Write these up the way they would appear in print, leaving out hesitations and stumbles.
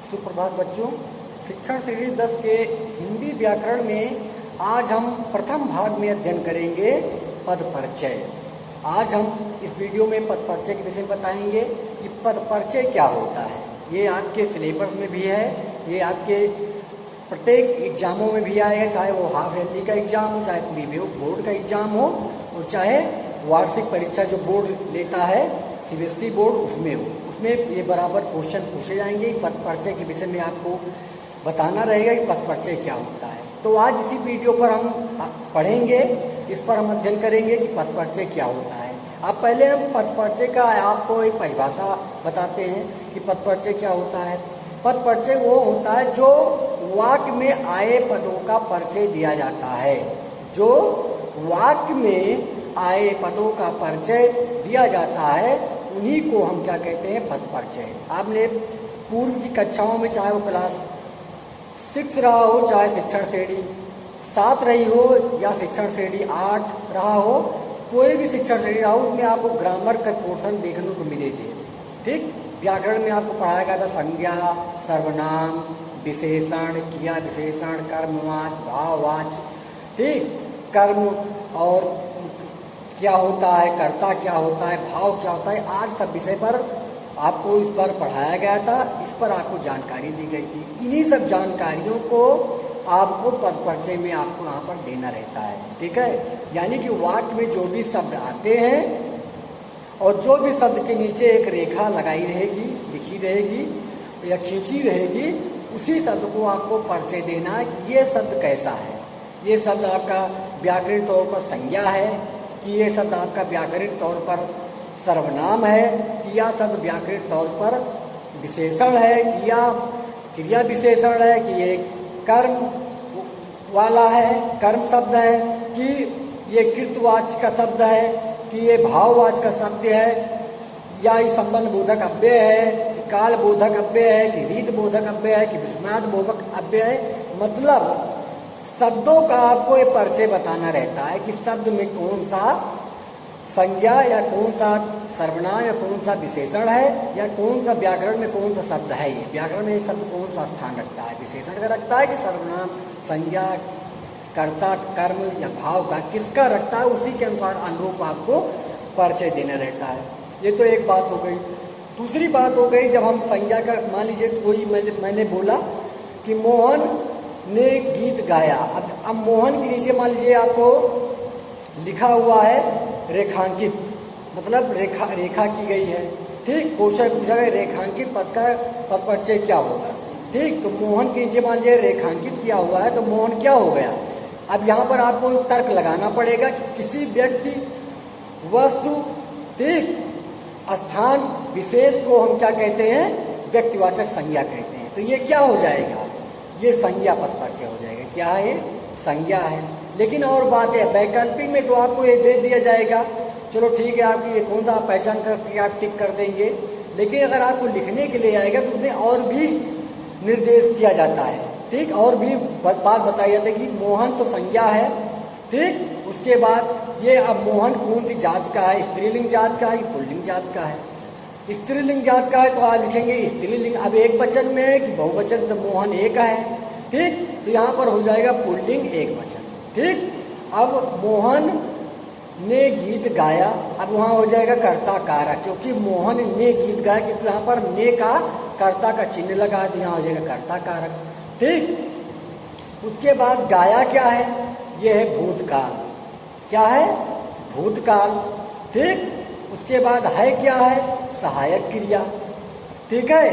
सुप्रभात बच्चों। शिक्षण श्रेणी 10 के हिंदी व्याकरण में आज हम प्रथम भाग में अध्ययन करेंगे पद परिचय। आज हम इस वीडियो में पद परिचय के विषय में बताएंगे कि पद परिचय क्या होता है। ये आपके सिलेबस में भी है, ये आपके प्रत्येक एग्जामों में भी आएगा, चाहे वो हाफ ईयरली का एग्जाम हो, चाहे पूरी बोर्ड का एग्जाम हो, और चाहे वार्षिक परीक्षा जो बोर्ड लेता है सीबीएसई बोर्ड उसमें हो, उसमें ये बराबर क्वेश्चन पूछे जाएंगे। पद परिचय के विषय में आपको बताना रहेगा कि पद परिचय क्या होता है। तो आज इसी वीडियो पर हम पढ़ेंगे, इस पर हम अध्ययन करेंगे कि पद परिचय क्या होता है। अब पहले हम पद परिचय का आपको एक परिभाषा बताते हैं कि पद परिचय क्या होता है। पद परिचय वो होता है जो वाक्य में आए पदों का परिचय दिया जाता है। जो वाक्य में आए पदों का परिचय दिया जाता है उन्हीं को हम क्या कहते हैं, पद परिचय। आपने पूर्व की कक्षाओं में, चाहे वो क्लास 6 रहा हो, चाहे शिक्षण श्रेणी 7 रही हो या शिक्षण श्रेणी 8 रहा हो, कोई भी शिक्षण श्रेणी रहा हो, उसमें आपको ग्रामर का पोर्शन देखने को मिले थे। ठीक, व्याकरण में आपको पढ़ाया गया था संज्ञा, सर्वनाम, विशेषण, क्रिया विशेषण, कर्मवाच, भाववाच। ठीक, कर्म और क्या होता है, कर्ता क्या होता है, भाव क्या होता है, आज सब विषय पर आपको इस पर पढ़ाया गया था, इस पर आपको जानकारी दी गई थी। इन्हीं सब जानकारियों को आपको पद परिचय में आपको यहाँ पर देना रहता है। ठीक है, यानी कि वाक्य में जो भी शब्द आते हैं और जो भी शब्द के नीचे एक रेखा लगाई रहेगी, लिखी रहेगी या खींची रहेगी, उसी शब्द को आपको परिचय देना है कि ये शब्द कैसा है। ये शब्द आपका व्याकरणिक तौर पर संज्ञा है, कि ये शब्द आपका व्याकरणिक तौर पर सर्वनाम है, कि यह शब्द व्याकरणिक तौर पर विशेषण है, कि यह क्रिया विशेषण है, कि ये कर्म वाला है, कर्म शब्द है, कि ये कृतवाच्य का शब्द है, कि ये भाववाच्य का शब्द है, या ये संबंध बोधक अव्यय है, काल बोधक अव्यय है, कि रीत बोधक अव्यय है, कि विस्मयाद बोधक अव्यय है। मतलब शब्दों का आपको ये परिचय बताना रहता है कि शब्द में कौन सा संज्ञा या कौन सा सर्वनाम या कौन सा विशेषण है, या कौन सा व्याकरण में कौन सा शब्द है। ये व्याकरण में ये शब्द कौन सा स्थान रखता है, विशेषण का रखता है कि सर्वनाम, संज्ञा, कर्ता, कर्म या भाव का किसका रखता है, उसी के अनुसार अनुरूप आपको परिचय देना रहता है। ये तो एक बात हो गई। दूसरी बात हो गई, जब हम संज्ञा का, मान लीजिए कोई मैंने बोला कि मोहन ने गीत गाया। अब मोहन के नीचे मान लीजिए आपको लिखा हुआ है रेखांकित, मतलब रेखा की गई है। ठीक, क्वेश्चन पूछा गया रेखांकित पद का पद परिचय क्या होगा। ठीक, तो मोहन के नीचे मान लीजिए रेखांकित किया हुआ है, तो मोहन क्या हो गया। अब यहाँ पर आपको तर्क लगाना पड़ेगा कि किसी व्यक्ति, वस्तु, ठीक, स्थान विशेष को हम क्या कहते हैं, व्यक्तिवाचक संज्ञा कहते हैं। तो ये क्या हो जाएगा, ये संज्ञा पद परिचय हो जाएगा। क्या है, संज्ञा है। लेकिन और बात है, वैकल्पिक में तो आपको ये दे दिया जाएगा, चलो ठीक है, आपकी ये कौन सा आप पहचान करके आप टिक कर देंगे। लेकिन अगर आपको लिखने के लिए आएगा तो उसमें और भी निर्देश किया जाता है। ठीक, और भी बात बताई जाती है कि मोहन तो संज्ञा है। ठीक, उसके बाद ये अब मोहन कौन सी जात का है, स्त्रीलिंग जात का है कि पुल्लिंग जात का है। स्त्रीलिंग जात का है तो आप लिखेंगे स्त्रीलिंग। अब एक वचन में है कि बहुवचन, तो मोहन एक है। ठीक, तो यहाँ पर हो जाएगा पुल्लिंग एक वचन। ठीक, अब मोहन ने गीत गाया, अब वहाँ हो जाएगा कर्ता कारक, क्योंकि मोहन ने गीत गाया, क्योंकि यहाँ पर ने का कर्ता का चिन्ह लगा है, तो यहाँ हो जाएगा कर्ता कारक। ठीक, उसके बाद गाया क्या है, यह है भूतकाल। क्या है, भूतकाल। ठीक, उसके बाद है क्या है, सहायक क्रिया। ठीक है,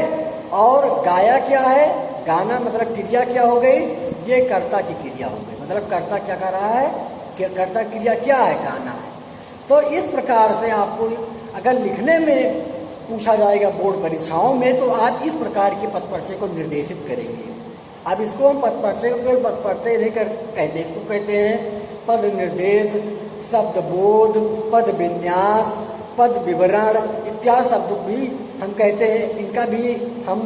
और गाया क्या है, गाना मतलब क्रिया क्या हो गई, ये कर्ता की क्रिया हो गई। मतलब कर्ता क्या कर रहा है, कर्ता क्रिया क्या है, गाना है। तो इस प्रकार से आपको अगर लिखने में पूछा जाएगा बोर्ड परीक्षाओं में, तो आप इस प्रकार के पद परिचय को निर्देशित करेंगे। अब इसको हम पद परिचय को पद परिचय नहीं कहते, इसको कहते हैं पद निर्देश, शब्द बोध, पद विन्यास, पद विवरण इत्यादि शब्द भी हम कहते हैं। इनका भी हम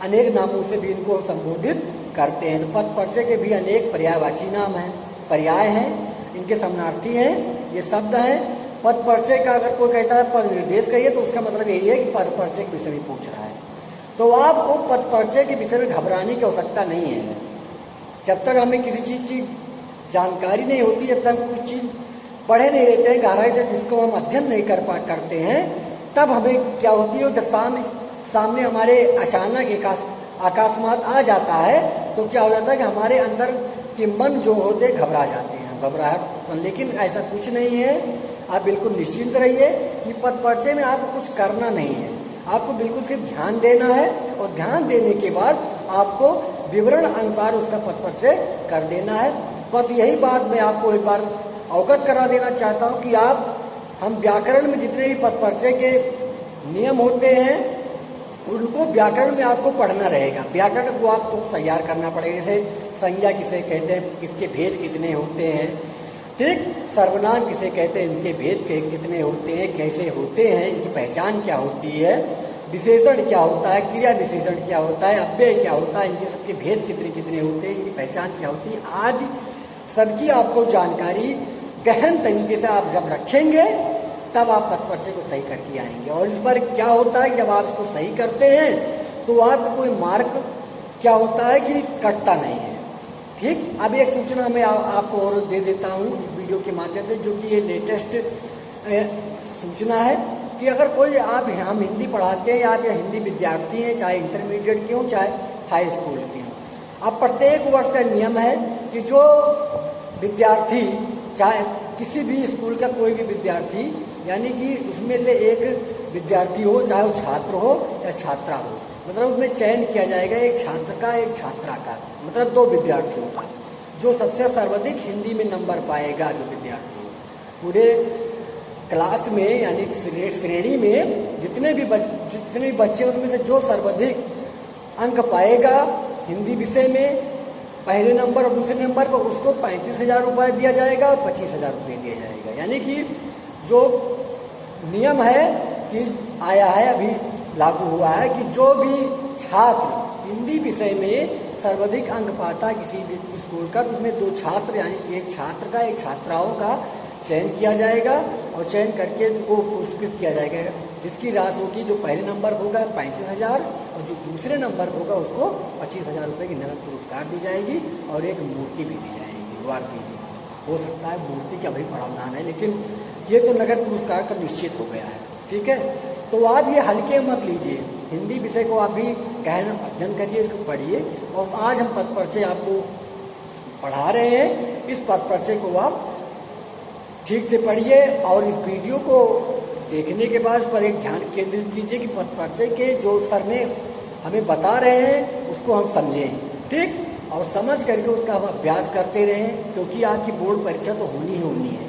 अनेक नामों से भी इनको संबोधित करते हैं। तो पद परिचय के भी अनेक पर्यायवाची नाम हैं, पर्याय हैं, इनके समानार्थी हैं, ये शब्द हैं। पद परिचय का अगर कोई कहता है पद निर्देश कहिए, तो उसका मतलब यही है कि पद परिचय के विषय में पूछ रहा है। तो आपको पद परिचय के विषय में घबराने की आवश्यकता नहीं है। जब तक हमें किसी चीज़ की जानकारी नहीं होती, जब तक हम कुछ चीज़ पढ़े नहीं रहते हैं गहराई से, जिसको हम अध्ययन नहीं करते हैं, तब हमें क्या होती है, जब सामने हमारे अचानक अकस्मात आ जाता है तो क्या हो जाता है कि हमारे अंदर के मन जो होते घबरा जाते हैं, घबराहट। लेकिन ऐसा कुछ नहीं है, आप बिल्कुल निश्चिंत रहिए कि पद परिचय में आपको कुछ करना नहीं है, आपको बिल्कुल सिर्फ ध्यान देना है और ध्यान देने के बाद आपको विवरण अनुसार उसका पद परिचय कर देना है। बस यही बात मैं आपको एक बार अवगत करा देना चाहता हूँ कि हम व्याकरण में जितने भी पद परिचय के नियम होते हैं उनको व्याकरण में आपको पढ़ना रहेगा। व्याकरण को आपको तैयार करना पड़ेगा। जैसे संज्ञा किसे कहते हैं, इसके भेद कितने होते हैं, ठीक, सर्वनाम किसे कहते हैं, इनके भेद कितने होते हैं, कैसे होते हैं, इनकी पहचान क्या होती है, विशेषण क्या होता है, क्रिया विशेषण क्या होता है, अव्यय क्या होता है, इनके सबके भेद कितने कितने होते हैं, इनकी पहचान क्या होती है, आज सबकी आपको जानकारी गहन तरीके से आप जब रखेंगे तब आप पद परिचय को सही करके आएंगे। और इस पर क्या होता है, जब आप इसको सही करते हैं तो आपका कोई मार्क क्या होता है कि कटता नहीं है। ठीक, अब एक सूचना मैं आपको और दे देता हूँ इस वीडियो के माध्यम से, जो कि ये लेटेस्ट सूचना है कि अगर कोई हम हिंदी पढ़ाते हैं या आप हिंदी विद्यार्थी हैं, चाहे इंटरमीडिएट के हों चाहे हाई स्कूल के हों, अब प्रत्येक वर्ष का नियम है कि जो विद्यार्थी, चाहे किसी भी स्कूल का कोई भी विद्यार्थी, यानी कि उसमें से एक विद्यार्थी हो, चाहे वो छात्र हो या छात्रा हो, मतलब उसमें चयन किया जाएगा एक छात्र का एक छात्रा का, मतलब 2 विद्यार्थियों का। जो सबसे सर्वाधिक हिंदी में नंबर पाएगा जो विद्यार्थी पूरे क्लास में, यानी श्रेणी में जितने भी बच्चे उनमें से जो सर्वाधिक अंक पाएगा हिंदी विषय में पहले नंबर और दूसरे नंबर पर, उसको 35,000 रुपये दिया जाएगा और 25,000 रुपये दिया जाएगा। यानी कि जो नियम है कि आया है, अभी लागू हुआ है कि जो भी छात्र हिंदी विषय में सर्वाधिक अंक पाता है किसी भी स्कूल का, तो उसमें 2 छात्र यानी एक छात्र का एक छात्राओं का चयन किया जाएगा और चयन करके उनको पुरस्कृत किया जाएगा, जिसकी राशि होगी जो पहले नंबर होगा 35,000 और जो दूसरे नंबर होगा उसको 25,000 रुपये की नगद पुरस्कार दी जाएगी और एक मूर्ति भी दी जाएगी। वार्ती भी हो सकता है, मूर्ति का भी प्रावधान है, लेकिन ये तो नगद पुरस्कार का निश्चित हो गया है। ठीक है, तो आप ये हल्के मत लीजिए, हिंदी विषय को आप भी गहन अध्ययन करिए, इसको पढ़िए। और आज हम पद परिचय आपको पढ़ा रहे हैं, इस पद परिचय को आप ठीक से पढ़िए और इस वीडियो को देखने के बाद पर एक ध्यान केंद्रित कीजिए कि पद परिचय के जो सर ने हमें बता रहे हैं उसको हम समझें, ठीक, और समझ करके उसका हम अभ्यास करते रहें, क्योंकि आपकी बोर्ड परीक्षा तो होनी ही होनी है।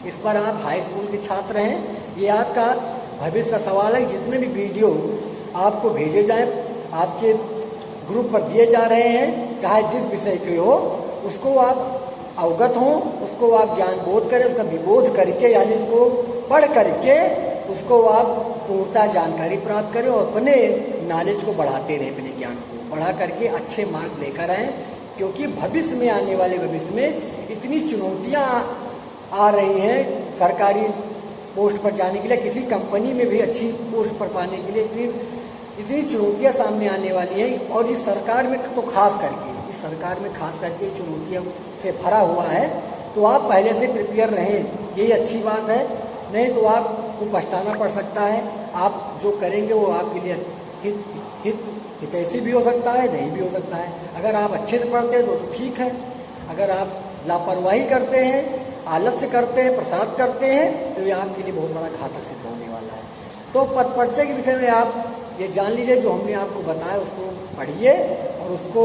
इस पर आप हाई स्कूल के छात्र हैं, ये आपका भविष्य का सवाल है। जितने भी वीडियो आपको भेजे जाएं, आपके ग्रुप पर दिए जा रहे हैं, चाहे जिस विषय के हो, उसको आप अवगत हों, उसको आप ज्ञान बोध करें, उसका विबोध करके यानी उसको पढ़ करके उसको आप पूर्णतः जानकारी प्राप्त करें और अपने नॉलेज को बढ़ाते रहें, अपने ज्ञान को बढ़ा करके अच्छे मार्क लेकर आएँ। क्योंकि भविष्य में आने वाले भविष्य में इतनी चुनौतियाँ आ रही हैं, सरकारी पोस्ट पर जाने के लिए, किसी कंपनी में भी अच्छी पोस्ट पर पाने के लिए इतनी चुनौतियाँ सामने आने वाली हैं। और इस सरकार में तो खास करके चुनौतियों से भरा हुआ है, तो आप पहले से प्रिपेयर रहें, यही अच्छी बात है। नहीं तो आपको पछताना पड़ सकता है। आप जो करेंगे वो आपके लिए हितैषी भी हो सकता है, नहीं भी हो सकता है। अगर आप अच्छे से पढ़ते हैं तो ठीक है, अगर आप लापरवाही करते हैं, आलस्य करते हैं, प्रसाद करते हैं, तो ये आपके लिए बहुत बड़ा घातक सिद्ध होने वाला है। तो पद परिचय के विषय में आप ये जान लीजिए, जो हमने आपको बताया उसको पढ़िए और उसको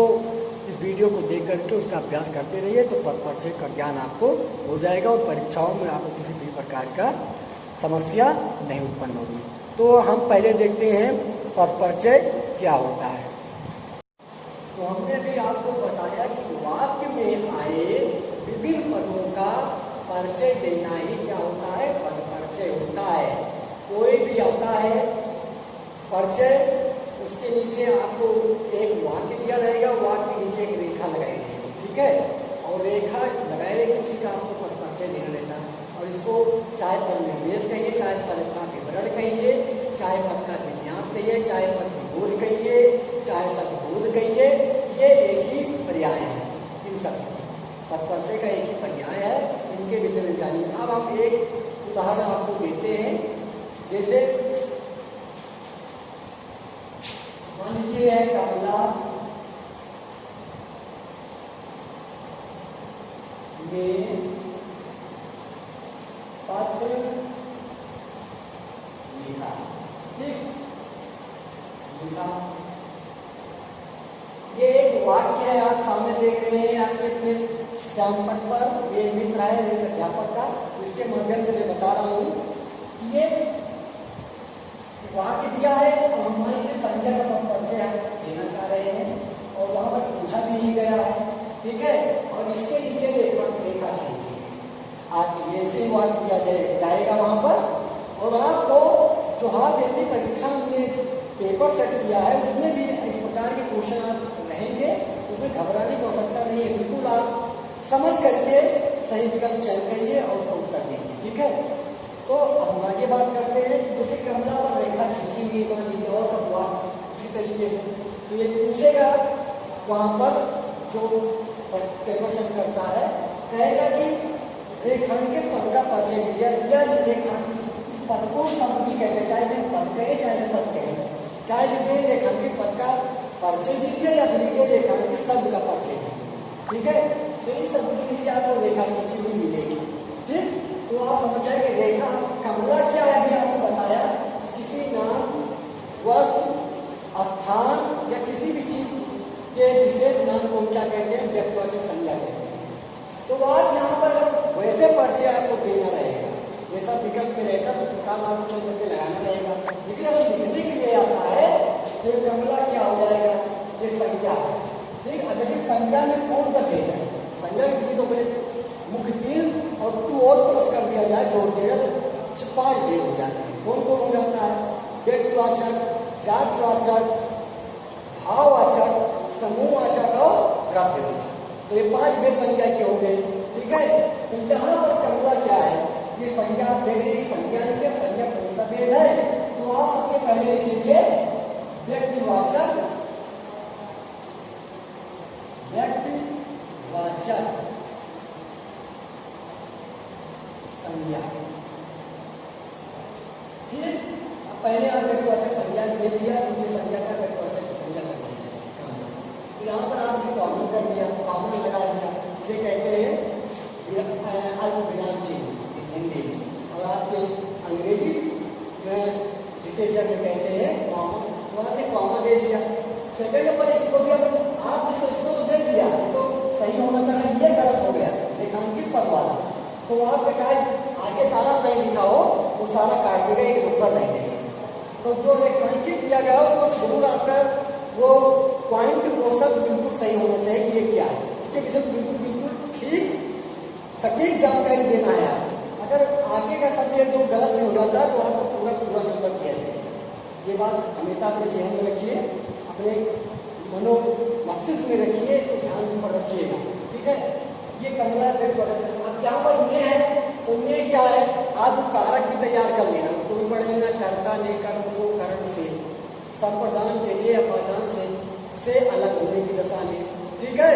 इस वीडियो को देख करके उसका अभ्यास करते रहिए, तो पद परिचय का ज्ञान आपको हो जाएगा और परीक्षाओं में आपको किसी भी प्रकार का समस्या नहीं उत्पन्न होगी। तो हम पहले देखते हैं पद परिचय क्या होता है। तो हमने भी आपको बताया कि वाक्य में आए विभिन्न पदों का परिचय देना ही क्या होता है, पद परिचय होता है। कोई भी आता है परिचय, उसके नीचे आपको एक वाक्य दिया रहेगा, वाक्य के नीचे एक रेखा लगाई रहेगी, ठीक है, और रेखा लगाए रहेगी, उसी का आपको पद परिचय देना रहता है। और इसको चाहे पद निर्देश कहिए, चाहे पद का विवरण कहिए, चाहे पद का विन्यास कहिए, चाहे पद बोध कहिए, चाहे सद्बोध कहिए, ये एक ही पर्याय है इन शब्द की। पद परिचय का एक ही पर्याय है, इनके विषय में जानिए। अब हम एक उदाहरण आपको देते हैं। जैसे मान लीजिए है कमला में पत्र लिखा, ठीक, लिखा। ये एक वाक्य है, आप सामने देख रहे हैं आपके श्यामपट पर। ये मित्र है एक अध्यापक का, उसके माध्यम से मैं बता रहा हूँ। ये वाक्य दिया है और हमारे लिए संज्ञा का परिचय देना चाह रहे हैं और वहां पर पूछा भी ही गया है, ठीक है। और इसके नीचे रेखा खींची, आप ये से वाक्य किया जाएगा वहां पर। और आपको जो हाफ ईयरली परीक्षा हमने पेपर सेट किया है उसमें भी इस प्रकार के क्वेश्चन आप रहेंगे, उसमें घबराने की आवश्यकता नहीं है। बिल्कुल आप समझ करके सही विकल्प चयन करिए और उसका उत्तर दीजिए, ठीक है। तो अब हम आगे बात करते हैं कि जैसे कमला पर रेखा खींची हुई मान लीजिए और सब हुआ इसी तरीके से, तो ये पूछेगा वहां पर जो पेपर सेट करता है, कहेगा कि रेखांकित पद का परिचय दीजिए या रेखांकित इस पद को शब्द भी कहते, चाहे पद कहे चाहे शब्द कहे, चाहे लिखिए रेखांकित पद का परिचय दीजिए या लिखिए रेखांकित शब्द का परिचय दीजिए, ठीक है। तो इस शब्द के नीचे आपको रेखा खींची हुई मिलेगी, ठीक। तो आप समझ जाए कि रेखा कमला क्या है, अभी आपको बताया, किसी नाम, वस्तु, स्थान या किसी भी चीज के विशेष नाम को क्या कहते हैं, व्यक्तिवाचक संज्ञा कहते हैं। तो आप यहाँ पर वैसे परिचय आपको देना रहेगा जैसा विकल्प में रहता है, तो काम आपको छोड़ करके लगाना रहेगा। लेकिन अगर लिखने के लिए आता है तो कमला क्या हो जाएगा, ये संज्ञा है, ठीक। अगर ये संज्ञा में कौन सा भेद है, संज्ञा की तो मेरे मुख्य तीन और टू और प्लस कर दिया जाए, जोड़ दिया जाए तो 5 भेद हो जाते हैं। कौन कौन हो जाता है, व्यक्तिवाचक, जातिवाचक, भाववाचक, समूहवाचक और द्रव्यवाचक। तो ये 5 भेद संज्ञा के हो गए, ठीक है। तो यहाँ पर कमला क्या है, ये संज्ञा आप देख रहे हैं, संज्ञा नहीं, संज्ञा कौन सा भेद है, तो आप सबसे पहले लिखेंगे व्यक्तिवाचक, व्यक्तिवाचक संज्ञा, ठीक। पहले आप व्यक्तिवाचक संज्ञा दे दिया, क्योंकि संज्ञा का व्यक्तिवाचक संज्ञा कर दिया। तो यहाँ पर आपने कॉमन कर दिया, कॉमन लगा दिया, इसे कहते हैं अल्प विराम चिन्ह हिंदी में, और आपके अंग्रेजी लिटरेचर में कहते हैं कॉमन। तो आपने कॉमन दे दिया। सेकंड पर इसको भी आप इसको तो दे दिया, तो सही होना चाहिए, ये गलत हो गया रेखांकित पद वाला। तो आपका चाहे आगे सारा सही लिखा हो, वो सारा काट देगा, एक नंबर रह देगा। तो जो रेखांकित किया गया उसको जरूर आपका वो पॉइंट वो सब बिल्कुल सही होना चाहिए कि ये क्या है, इसके विषय में बिल्कुल बिल्कुल ठीक सटीक जानकारी देना है आपको। अगर आगे का शब्द एक दो गलत नहीं हो जाता तो आपको पूरा पूरा नंबर दिया जाएगा। ये बात हमेशा अपने जहन में रखिए, अपने मनो मस्तिष्क में रखिए, इसको ध्यान पर रखिएगा, ठीक है। ये कमला व्यक्तिवाचक। अब यहाँ पर ने है, तो ने क्या है, आप कारक भी तैयार कर लेना, उसको भी पढ़ लेना, कर्ता ने कर्म को कर्ण से, संप्रदान के लिए अपादान से अलग होने की दशा में, ठीक है।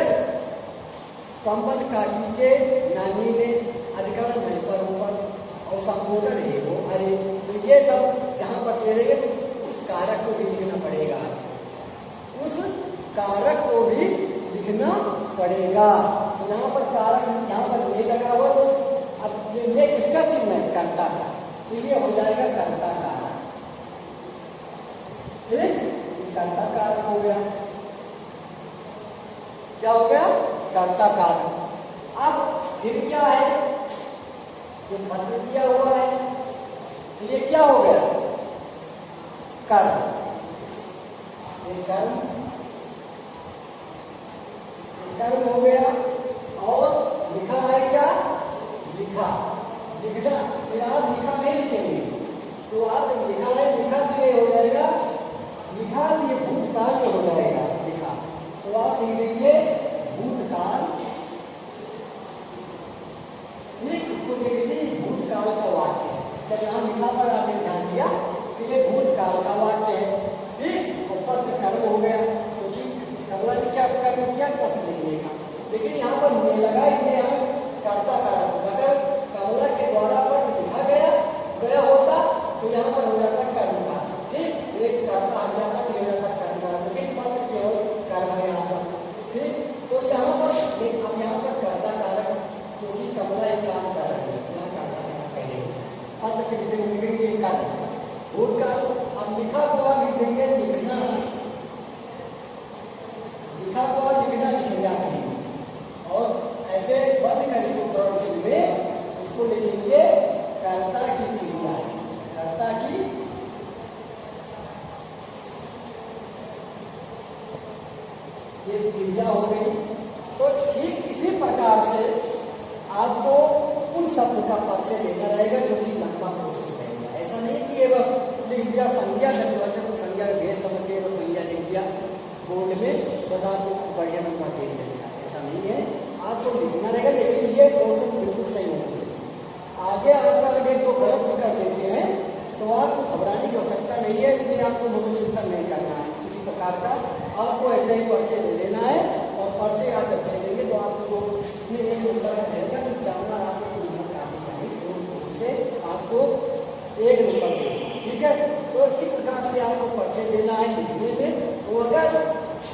संबंध काकी के नानी ने अधिकरण नहीं पर ऊपर और संबोधन है वो अरे, तो ये सब जहाँ पर दे रहे तो उस कारक को भी लिखना पड़ेगा, उस कारक को भी लिखना पड़ेगा। तो यहाँ पर कारक, यहाँ पर ले लगा हुआ, तो अब ये किसका चिन्ह है, कर्ता का, तो ये हो जाएगा कर्ता कारक, ठीक। कर्ता कारक हो गया, क्या हो गया, कर्ता कारक। अब फिर क्या है, जो पत्र दिया हुआ है, तो ये क्या हो गया, कर्म, ये कर्म हो गया। और लिखा है क्या, लिखा, लिखना, फिर आप लिखा नहीं लिखेंगे, तो आप लिखा है, लिखा तो ये हो जाएगा, लिखा ये भूतकाल में हो जाएगा, लिखा, तो आप लिख देंगे भूतकाल, ठीक। इसको देख लीजिए भूतकाल का वाक्य है। जब यहाँ लिखा पर आपने ध्यान दिया कि ये भूतकाल का वाक्य है, ठीक। और पद लेकिन यहाँ पर नहीं लगा, इसलिए यहाँ कर्ता कारक। अगर कमला के द्वारा पर लिखा गया होता तो यहाँ पर हो जाता कर्मकार। ठीक, एक कर्ता हट जाता तो हो जाता कर्मकार, लेकिन पद केवल कर्म है यहाँ पर। ठीक, तो यहाँ पर अब यहाँ पर कर्ता कारक क्योंकि कमला एक काम कर रही है, यहाँ कर्ता कारक पहले पद के विषय में लिखेंगे कर्म भूतकाल। अब लिखा हुआ लिखेंगे लिखना, लिखा हुआ लिखना लिखेंगे आपने, और ऐसे बंद करके उत्तरण चिन्ह में उसको लिखेंगे कर्ता की क्रिया, कर्ता की ये क्रिया हो गई। तो ठीक इसी प्रकार से आपको उन शब्द का परिचय देना रहेगा जो कि लंबा प्रोसेस रहेगा। ऐसा नहीं कि ये बस लिख दिया संज्ञा, संज्ञा भेद समझ के बस संज्ञा लिख दिया बोर्ड में, बस आपको बढ़िया नंबर दे दिया, ऐसा नहीं है। आपको लिखना रहेगा, लेकिन ये पोर्शन बिल्कुल सही होना चाहिए। आगे आपका अगर एक दो गलत भी कर देते हैं तो आपको घबराने की आवश्यकता नहीं है, इसलिए आपको मनोचिंतन नहीं करना है किसी प्रकार का। आपको ऐसे ही परिचय दे देना है, और परिचय आप जब दे देंगे तो आपको एक नंबर रहेगा कि जानना आपको नंबर काटने चाहिए, से आपको एक नंबर देंगे। ठीक है, तो इस प्रकार से आपको परिचय देना है लिखने में। तो अगर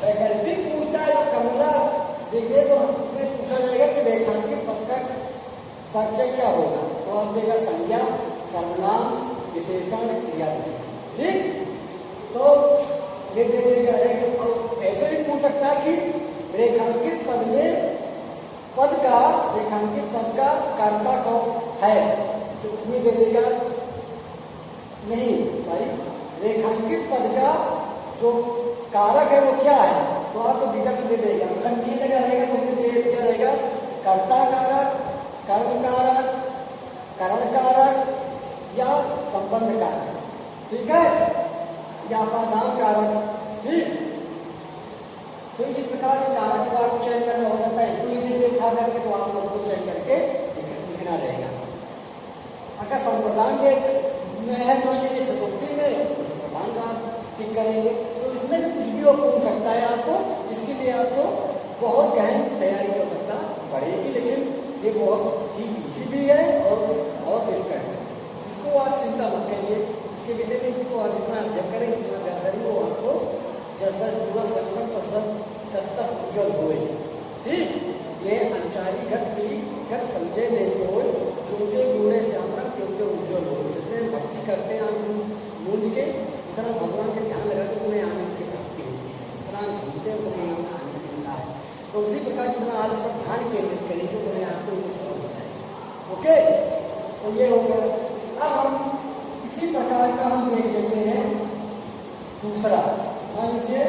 वैकल्पिक पूछता है तो कमला देखिए तो उसमें पूछा जाएगा कि वैकल्पिक पद का परिचय क्या होगा, तो आप देगा संज्ञा, सर्वनाम, विशेषण, क्रिया विशेषण। ठीक, तो ये दे देगा। ऐसे भी पूछ सकता है कि रेखांकित पद में रेखांकित पद का कर्ता कौन है, तो उसमें दे देगा नहीं, सॉरी, रेखांकित पद का जो कारक है वो क्या है, तो आपको विकल्प दे देगा। मतलब नहीं लगा रहेगा तो उसमें दे दिया रहेगा कर्ता कारक, कर्म कारक, करण कारक या संबंध कारक। ठीक है, या उपादान कारक। ठीक, तो इस प्रकार के कारक को आपको चयन करना हो सकता है, इसको ही देखा करके तो आपको उसको चयन करके लिखना रहेगा। अगर संप्रदान के में है मान लीजिए चतुर्थी में, संप्रदान का आप ठीक करेंगे, तो इसमें से कुछ भी पूछ सकता है आपको। इसके लिए आपको बहुत गहन तैयारी की आवश्यकता पड़ेगी, लेकिन ये बहुत ही ईजी भी है और बहुत डिफिकल्ट है। इसको आप चिंता मत करिए, इसके विषय में इसको आप जितना अध्ययन करेंगे जितना बेहतर वो आपको जैसा पूरा संकट तस्तक उज्जवल हुए। ठीक, ये अंचारी गत समझे नहीं हो, जो गुणे श्यामरा क्योंकि उज्जवल हो। जितने भक्ति करते हैं आप मूल के, इतना भगवान के ध्यान लगा के उन्हें आनंद की प्राप्ति होती है, इतना सुनते हैं उन्हें आनंद मिलता है। तो उसी प्रकार जितना आज पर ध्यान केंद्रित करेंगे तो उन्हें आपको सरल हो जाएगा। ओके, तो ये हो गया। अब हम इसी प्रकार का हम देख लेते हैं दूसरा। मान लीजिए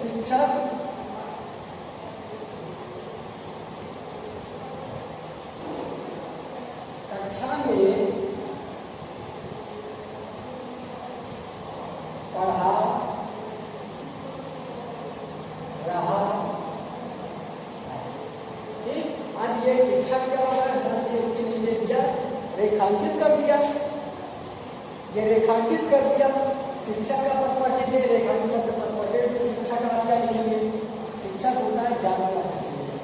शिक्षक कक्षा में पढ़ा रहा। ठीक, अब ये शिक्षक क्या होगा, इसके नीचे दिया रेखांकित कर दिया, ये रेखांकित कर दिया। शिक्षक का पद परिचय दे, रेखांकित शब्द पद परिचय, तो शिक्षक आप क्या लिखेंगे, शिक्षक होता है जातवाचक,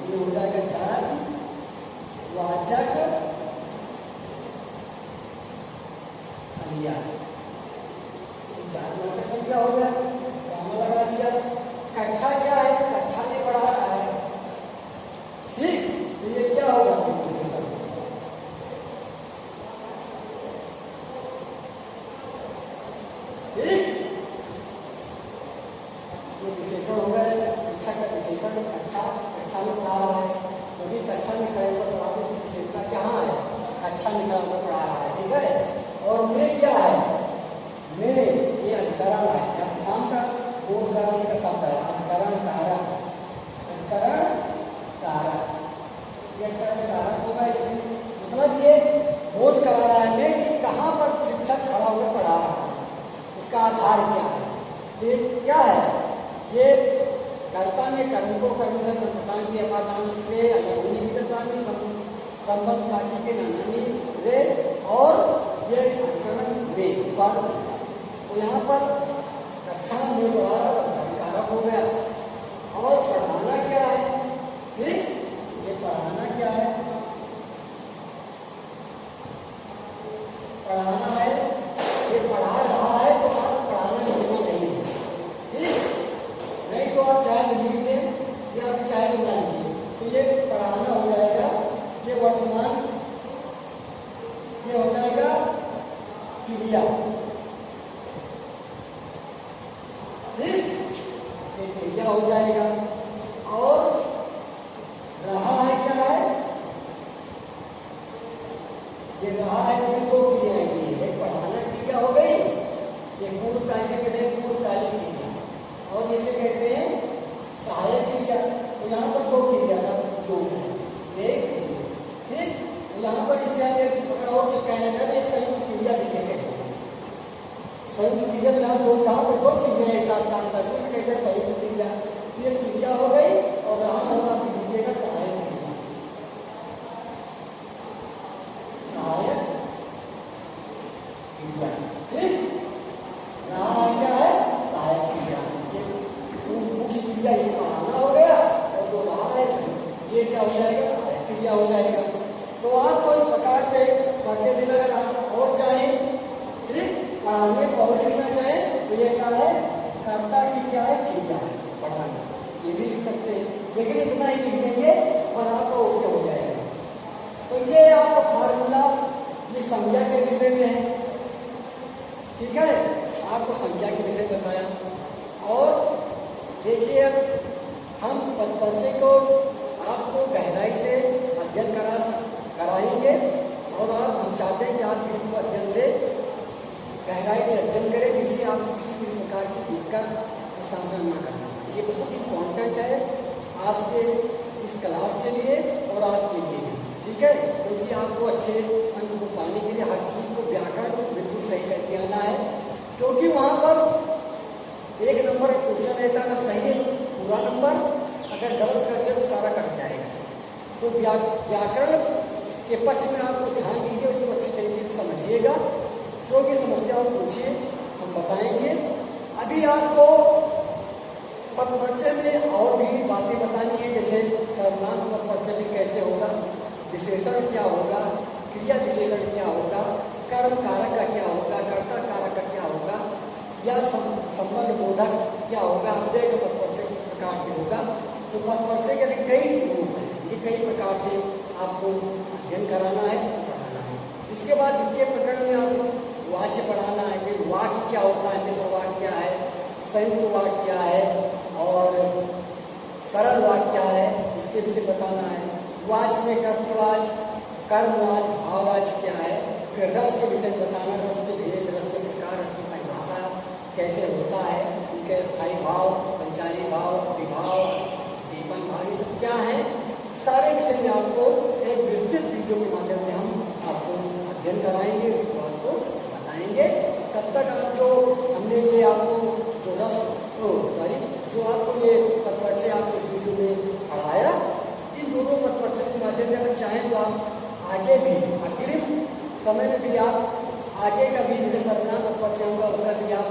ये हो जाएगा जातवाचक संज्ञा। जातवाचक संज्ञा हो गया, कॉमा लगा दिया। कक्षा क्या है, कक्षा में पढ़ा रहा है। ठीक, तो ये क्या होगा, विशेषण हो गया। शिक्षक का विशेषण कक्षा में पढ़ा रहा है, क्योंकि कक्षा में खड़े पर पढ़ा तो विशेषता कहाँ है, कक्षा में खड़ा होकर पढ़ा रहा है। ठीक है, और मैं क्या है, मैं ये अधिकरण है, नाम का बोध कराने का शब्द है, अधिकरण कारक, अधिकरण कारक, ये कारक होगा। मतलब ये बोध करा रहा है मैं कि कहाँ पर शिक्षक खड़ा होकर पढ़ा रहा है, उसका आधार क्या है। ये क्या है, ये कर्ता ने कर्म को कर्म से संप्रदान की अपादान से संबंध बाकी के नानी रे, और ये अधिकरण में पर, तो यहाँ पर कक्षा में बड़ा कारक हो गया। और पढ़ाना क्या है, ठीक, चाहे मिला लीजिए, तो ये पढ़ाना हो जाएगा, ये वर्तमान, ये हो जाएगा क्रिया, ठीक, ये क्रिया हो जाएगा। और रहा है क्या है, ये रहा है तो दो क्रियाएं की है, पढ़ाना क्रिया हो गई, ये पूर्वकालिक से कहते हैं पूर्वकालिक क्रिया, और इसे कहते हैं सहायक क्रिया। तो यहाँ पर दो क्रिया का योग है, एक, ठीक, यहाँ पर इससे और जो कहना चाहिए संयुक्त क्रिया जिसे कहते हैं, संयुक्त क्रिया में हम लोग जहाँ पर दो क्रिया एक साथ काम करते हैं कहते हैं संयुक्त क्रिया। ये क्रिया हो गई और रहा होगा क्रिया का सहायक क्रिया, सहायक क्रिया, ठीक, रहा क्या है सहायक क्रिया, ये मुख्य क्रिया ये पढ़ाना हो गया, और जो रहा है ये क्या हो जाएगा सहायक क्रिया हो जाएगा। तो आपको इस प्रकार से परिचय देना, अगर आप और चाहें, ठीक, पढ़ाने को और लिखना चाहें तो ये क्या है कर्ता की क्या है क्रिया है पढ़ाना, ये भी लिख सकते हैं, लेकिन इतना ही लिख देंगे और आपका ओके हो जाएगा। तो ये आपका फार्मूला ये संज्ञा के विषय में है, ठीक है, आपको संज्ञा के विषय बताया। और देखिए अब हम परिचय को आपको गहराई से अध्ययन कराएंगे, और हम चाहते हैं कि आप इसको अध्ययन से गहराई से अध्ययन करें, जिससे आप किसी भी प्रकार की दिक्कत का सामना न करना। ये बहुत इम्पोर्टेंट है आपके इस क्लास के लिए और आपके लिए, ठीक है, क्योंकि आपको अच्छे अंक को पाने के लिए हर चीज़ को व्याकरण को बिल्कुल सही करके आना है, क्योंकि वहाँ पर एक नंबर क्वेश्चन रहता है, सही है पूरा नंबर, अगर गलत कर दिया तो सारा कट जाएगा। तो व्याकरण के पक्ष में आपको ध्यान दीजिए, उसको अच्छी तरीके से समझिएगा, जो भी समस्या आप पूछिए हम बताएंगे। अभी आपको पदपरिचय में और भी बातें बतानी है, जैसे सर्वनाम पदपरिचय में कैसे होगा, विशेषण क्या होगा, क्रिया विशेषण क्या होगा, कर्म कारक का क्या होगा, कर्ता कारक का क्या होगा, या संबंध बोधक क्या होगा, अव्यय का पदपरिचय किस प्रकार से होगा। तो पदपरिचय के लिए कई रूप हैं, ये कई प्रकार से आपको अध्ययन कराना है, पढ़ाना है। इसके बाद द्वितीय प्रकरण में आपको वाच्य पढ़ाना है, फिर वाक्य क्या होता है, मिश्र वाक्य क्या है, संयुक्त वाक्य क्या है, और सरल वाक्य क्या है, इसके विषय बताना है। वाच्य में कर्तवाच्य, कर्मवाच्य, भाववाच्य क्या है, फिर रस के विषय बताना, रस के भेद, रस के प्रकार, रस की परिभाषा कैसे होता है, उनके स्थायी भाव, संचारी भाव, विभाव, दीपन भाव, ये सब क्या है, सारे विषय में आपको एक विस्तृत वीडियो के माध्यम से हम आपको अध्ययन कराएंगे, उसको आपको बताएंगे। तब तक आप जो हमने ये आपको जो जो आपको ये पदपरिचय आपको वीडियो में पढ़ाया, इन दोनों पदपरिचय के माध्यम से अगर चाहें तो आप आगे भी अग्रिम समय में भी आप आगे का भी जैसे सर्वनाम पदपरिचय होगा उसका भी आप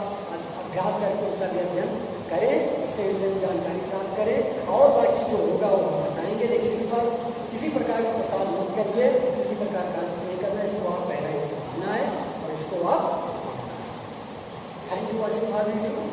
अभ्यास करके उसका भी अध्ययन करें, उसके विषय में जानकारी प्राप्त करें, और बाकी जो होगा वो हम बताएंगे। लेकिन इस पर किसी प्रकार का प्रसाद मत करिए, किसी प्रकार का नहीं करना, इसको आप गहराई से समझना है और इसको आप thank you watching our video.